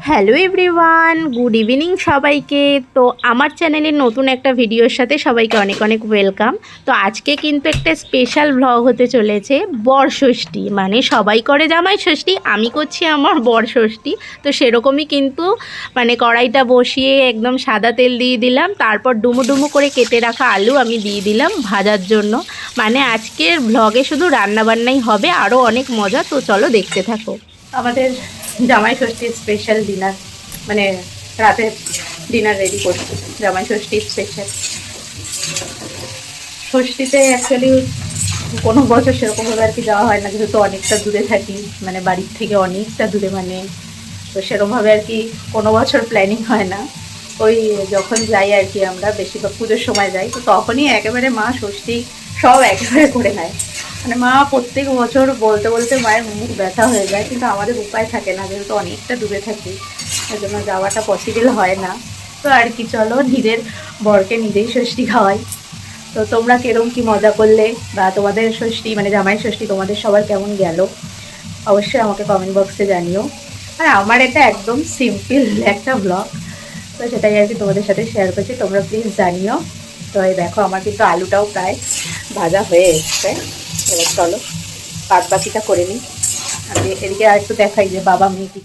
Hello everyone, good evening সবাইকে। তো আমার চ্যানেলের নতুন একটা ভিডিওর সাথে সবাইকে অনেক অনেক ওয়েলকাম। তো আজকে কিন্তু একটা স্পেশাল ভ্লগ হতে চলেছে, বরষষ্ঠী। মানে সবাই করে জামাই ষষ্ঠী, আমি করছি আমার বরষষ্ঠী। তো সেরকমই কিন্তু মানে কড়াইটা বসিয়ে একদম সাদা তেল দিয়ে দিলাম, তারপর ডুমো ডুমো করে কেটে রাখা আলু আমি দিয়ে দিলাম ভাজার জন্য। মানে আজকের ভ্লগে শুধু রান্নাবান্নাই হবে, আরও অনেক মজা। তো চলো দেখতে থাকো। আমাদের জামাই ষষ্ঠীর স্পেশাল ডিনার, মানে রাতের ডিনার রেডি করছি। জামাই ষষ্ঠীর স্পেশাল ষষ্ঠীতে অ্যাকচুয়ালি কোনো বছর সেরকমভাবে আর কি যাওয়া হয় না, যেহেতু অনেকটা দূরে থাকি, মানে বাড়ির থেকে অনেকটা দূরে। মানে তো সেরকমভাবে আর কি কোনো বছর প্ল্যানিং হয় না। ওই যখন যাই আর কি, আমরা বেশিরভাগ পুজোর সময় যাই, তো তখনই একেবারে মা ষষ্ঠী সব একেবারে করে নেয়। মানে মা প্রত্যেক বছর বলতে বলতে মায়ের মুখ ব্যথা হয়ে যায়, কিন্তু আমাদের উপায় থাকে না, যেহেতু অনেকটা দূরে থাকি, ওই জন্য যাওয়াটা পসিবল হয় না। তো আর কি, চলো নিজের বরকে নিজেই ষষ্ঠী খাওয়াই। তো তোমরা কিরম কি মজা করলে, বা তোমাদের ষষ্ঠী মানে জামাই ষষ্ঠী তোমাদের সবার কেমন গেল, অবশ্যই আমাকে কমেন্ট বক্সে জানিও। আর আমার এটা একদম সিম্পল একটা ব্লগ, তো সেটাই আর কি তোমাদের সাথে শেয়ার করছি, তোমরা প্লিজ জানিও। তো এই দেখো আমার কিন্তু আলুটাও প্রায় ভাজা হয়ে এসছে। এবার চলো বাদ বাকিটা করে নিই। আমি এদিকে আর একটু দেখাই যে বাবা মেয়ে কি।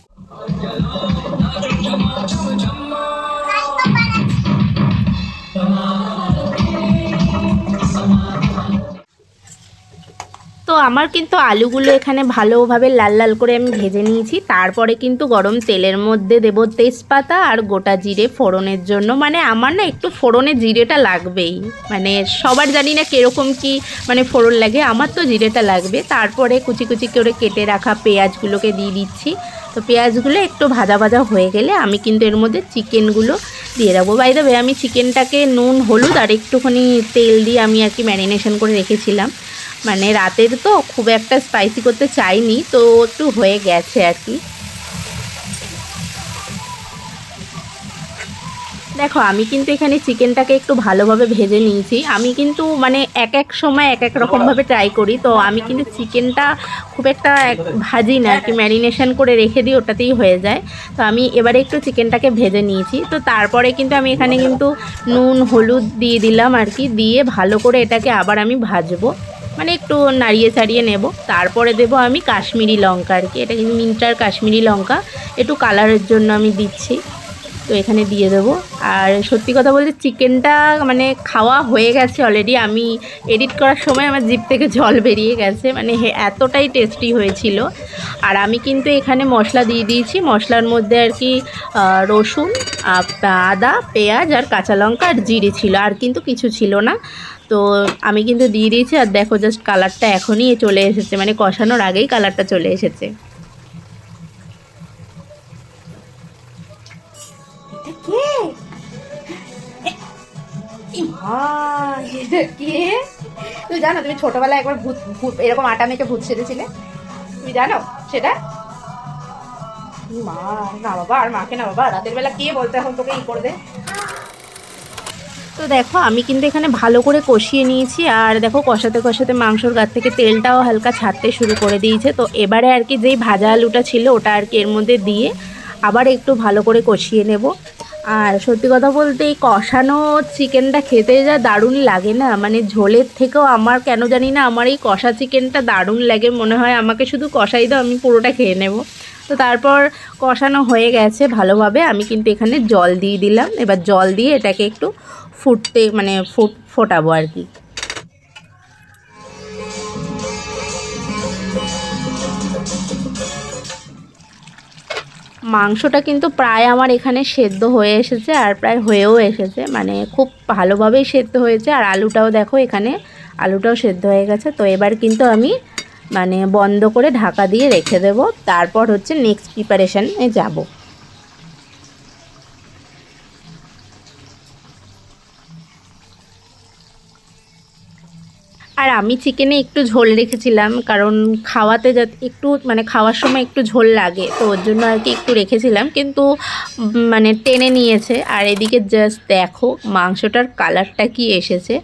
তো আমার কিন্তু আলুগুলো এখানে ভালোভাবে লাল লাল করে আমি ভেজে নিয়েছি। তারপরে কিন্তু গরম তেলের মধ্যে দেবো তেজপাতা আর গোটা জিরে ফোড়নের জন্য। মানে আমার না একটু ফোড়নে জিরেটা লাগবেই, মানে সবার জানি না কীরকম কি মানে ফোড়ন লাগে, আমার তো জিরেটা লাগবে। তারপরে কুচি কুচি করে কেটে রাখা পেঁয়াজগুলোকে দিয়ে দিচ্ছি। তো পেঁয়াজগুলো একটু ভাজা ভাজা হয়ে গেলে আমি কিন্তু এর মধ্যে চিকেনগুলো দিয়ে রাখবো। বাই দ্য ওয়ে, আমি চিকেনটাকে নুন হলুদ আর একটুখানি তেল দিয়ে আমি আর কি ম্যারিনেশন করে রেখেছিলাম। মানে রাতের তো খুব একটা স্পাইসি করতে চাইনি, তো একটু হয়ে গেছে আর কি। দেখো আমি কিন্তু এখানে চিকেনটাকে একটু ভালোভাবে ভেজে নিয়েছি। আমি কিন্তু মানে এক এক সময় এক এক রকমভাবে ট্রাই করি, তো আমি কিন্তু চিকেনটা খুব একটা ভাজি না আর কি, ম্যারিনেশন করে রেখে দিই, ওটাতেই হয়ে যায়। তো আমি এবারে একটু চিকেনটাকে ভেজে নিয়েছি। তো তারপরে কিন্তু আমি এখানে কিন্তু নুন হলুদ দিয়ে দিলাম আর কি, দিয়ে ভালো করে এটাকে আবার আমি ভাজবো, মানে একটু নাড়িয়ে ছাড়িয়ে নেব। তারপরে দেবো আমি কাশ্মীরি লঙ্কা আর কি, এটা কিন্তু মিন্টার কাশ্মীরি লঙ্কা, একটু কালারের জন্য আমি দিচ্ছি। তো এখানে দিয়ে দেবো। আর সত্যি কথা বলতে চিকেনটা মানে খাওয়া হয়ে গেছে অলরেডি, আমি এডিট করার সময় আমার জিভ থেকে জল বেরিয়ে গেছে, মানে এতটাই টেস্টি হয়েছিল। আর আমি কিন্তু এখানে মশলা দিয়ে দিয়েছি, মশলার মধ্যে আর কি রসুন, আদা, পেঁয়াজ আর কাঁচা লঙ্কা আর জিরে ছিল, আর কিন্তু কিছু ছিল না। তো আমি কিন্তু দিয়ে দিয়েছি। আর দেখো জাস্ট কালারটা এখনই চলে এসেছে, মানে কষানোর আগেই কালারটা চলে এসেছে। তুমি জানো, তুমি ছোটবেলায় একবার ভূত ভূত এরকম আটা মেখে ভূত সেজেছিলে, তুমি জানো সেটা? মা, না বাবা, আর মাকে না বাবা, রাতের বেলা কে বলতে এখন তোকে ই করবে। তো দেখো আমি কিন্তু এখানে ভালো করে কষিয়ে নিয়েছি। আর দেখো কষাতে কষাতে মাংসর গা থেকে তেলটাও হালকা ছাড়তে শুরু করে দিয়েছে। তো এবারে আর কি যেই ভাজা আলুটা ছিল ওটা আর কি এর মধ্যে দিয়ে আবার একটু ভালো করে কষিয়ে নেব। আর সত্যি কথা বলতে এই কষানো চিকেনটা খেতে যা দারুণ লাগে না, মানে ঝোলের থেকেও আমার কেন জানি না আমার এই কষা চিকেনটা দারুণ লাগে। মনে হয় আমাকে শুধু কষাই দাও, আমি পুরোটা খেয়ে নেব। তো তারপর কষানো হয়ে গেছে ভালোভাবে, আমি কিন্তু এখানে জল দিয়ে দিলাম। এবার জল দিয়ে এটাকে একটু ফুটতে মানে ফোটাবো আর কি। মাংসটা কিন্তু প্রায় আমার এখানে সেদ্ধ হয়ে এসেছে, আর প্রায় হয়েও এসেছে, মানে খুব ভালোভাবেই সেদ্ধ হয়েছে। আর আলুটাও দেখো এখানে আলুটাও সেদ্ধ হয়ে গেছে। তো এবার কিন্তু আমি মানে বন্ধ করে ঢাকা দিয়ে রেখে দেব, তারপর হচ্ছে নেক্সট প্রিপারেশানে যাব। আর আমি চিকেনে একটু ঝোল রেখেছিলাম, কারণ খাওয়াতে যাতে একটু মানে খাওয়ার সময় একটু ঝোল লাগে, তো ওর জন্য আর কি একটু রেখেছিলাম, কিন্তু মানে টেনে নিয়েছে। আর এদিকে জাস্ট দেখো মাংসটার কালারটা কি এসেছে,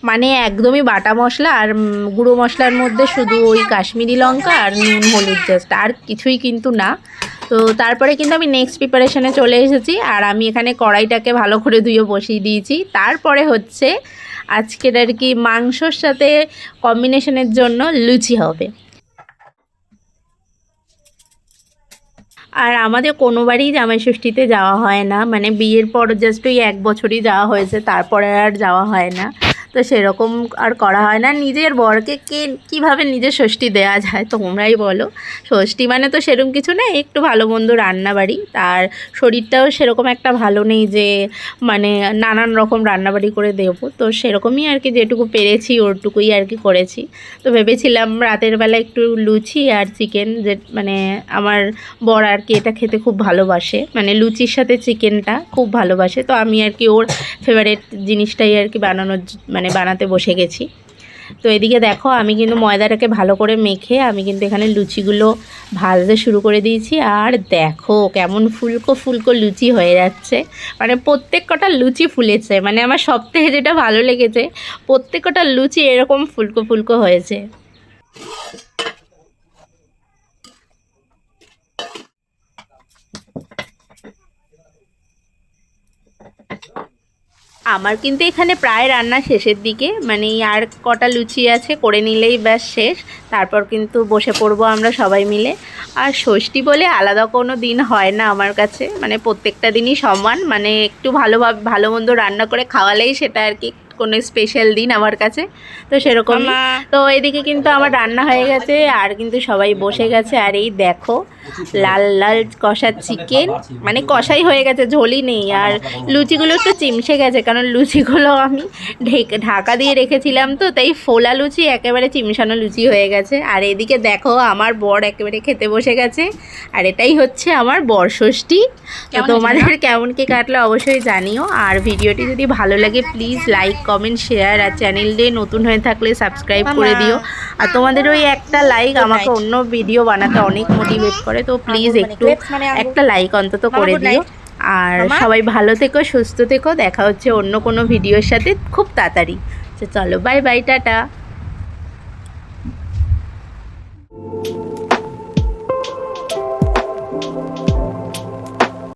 মানে একদমই বাটা মশলা আর গুঁড়ো মশলার মধ্যে শুধু ওই কাশ্মীরি লঙ্কা আর নুন হলুদ, জাস্ট আর কিছুই কিন্তু না। তো তারপরে কিন্তু আমি নেক্সট প্রিপারেশনে চলে এসেছি, আর আমি এখানে কড়াইটাকে ভালো করে ধুয়ে বসিয়ে দিয়েছি। তারপরে হচ্ছে আজকের আর কি মাংসর সাথে কম্বিনেশনের জন্য লুচি হবে। আর আমাদের কোনোবারই জামাই ষষ্ঠীতে যাওয়া হয় না, মানে বিয়ের পর জাস্ট ওই 1 বছরই যাওয়া হয়েছে, তারপরে আর যাওয়া হয় না। তো সেরকম আর করা হয় না। নিজের বরকে কীভাবে নিজের ষষ্ঠী দেওয়া যায় তোমরাই বলো। ষষ্ঠী মানে তো সেরকম কিছু নেই, একটু ভালো মন্দ রান্নাবাড়ি, তার শরীরটাও সেরকম একটা ভালো নেই যে মানে নানান রকম রান্নাবাড়ি করে দেবো। তো সেরকমই আর কি যেটুকু পেরেছি ওরটুকুই আর কি করেছি। তো ভেবেছিলাম রাতের বেলা একটু লুচি আর চিকেন, যে মানে আমার বর আর কি এটা খেতে খুব ভালোবাসে, মানে লুচির সাথে চিকেনটা খুব ভালোবাসে। তো আমি আর কি ওর ফেভারিট জিনিসটাই আর কি বানাতে বসে গেছি। তো এদিকে দেখো আমি কিন্তু ময়দাটাকে ভালো করে মেখে আমি কিন্তু এখানে লুচিগুলো ভাজতে শুরু করে দিয়েছি। আর দেখো কেমন ফুলকো ফুলকো লুচি হয়ে যাচ্ছে, মানে প্রত্যেক কটা লুচি ফুলেছে, মানে আমার সবথেকে যেটা ভালো লেগেছে প্রত্যেক কটা লুচি এরকম ফুলকো ফুলকো হয়েছে। আমার কিন্তু এখানে প্রায় রান্না শেষের দিকে, মানে আর কটা লুচি আছে করে নিলেই ব্যাস শেষ। তারপর কিন্তু বসে পড়বো আমরা সবাই মিলে। আর ষষ্ঠী বলে আলাদা কোনো দিন হয় না আমার কাছে, মানে প্রত্যেকটা দিনই সমান, মানে একটু ভালো মন্দ রান্না করে খাওয়ালেই সেটা আর কি কোনো স্পেশাল দিন আমার কাছে। তো সেরকম তো এদিকে কিন্তু আমার রান্না হয়ে গেছে, আর কিন্তু সবাই বসে গেছে। আর এই দেখো লাল লাল কষা চিকেন, মানে কষাই হয়ে গেছে, ঝোলই নেই। আর লুচিগুলো একটু চিমসে গেছে, কারণ লুচিগুলো আমি ঢাকা দিয়ে রেখেছিলাম, তো তাই ফোলা লুচি একেবারে চিমসানো লুচি হয়ে গেছে। আর এদিকে দেখো আমার বর একেবারে খেতে বসে গেছে। আর এটাই হচ্ছে আমার বরষষ্ঠী। তো তোমাদের কেমন কি কাটলো অবশ্যই জানিও। আর ভিডিওটি যদি ভালো লাগে প্লিজ লাইক কমেন্ট শেয়ার, আর চ্যানেলে নতুন হয়ে থাকলে সাবস্ক্রাইব করে দিও। আর তোমাদের ওই একটা লাইক আমাকে অন্য ভিডিও বানাতে অনেক মোটিভেট করে, তো প্লিজ একটু একটা লাইক অন্তত করে দিও। আর সবাই ভালো থেকো, সুস্থ থেকো, দেখা হচ্ছে অন্য কোনো ভিডিওর সাথে খুব তাড়াতাড়ি। চলো বাই বাই, টাটা।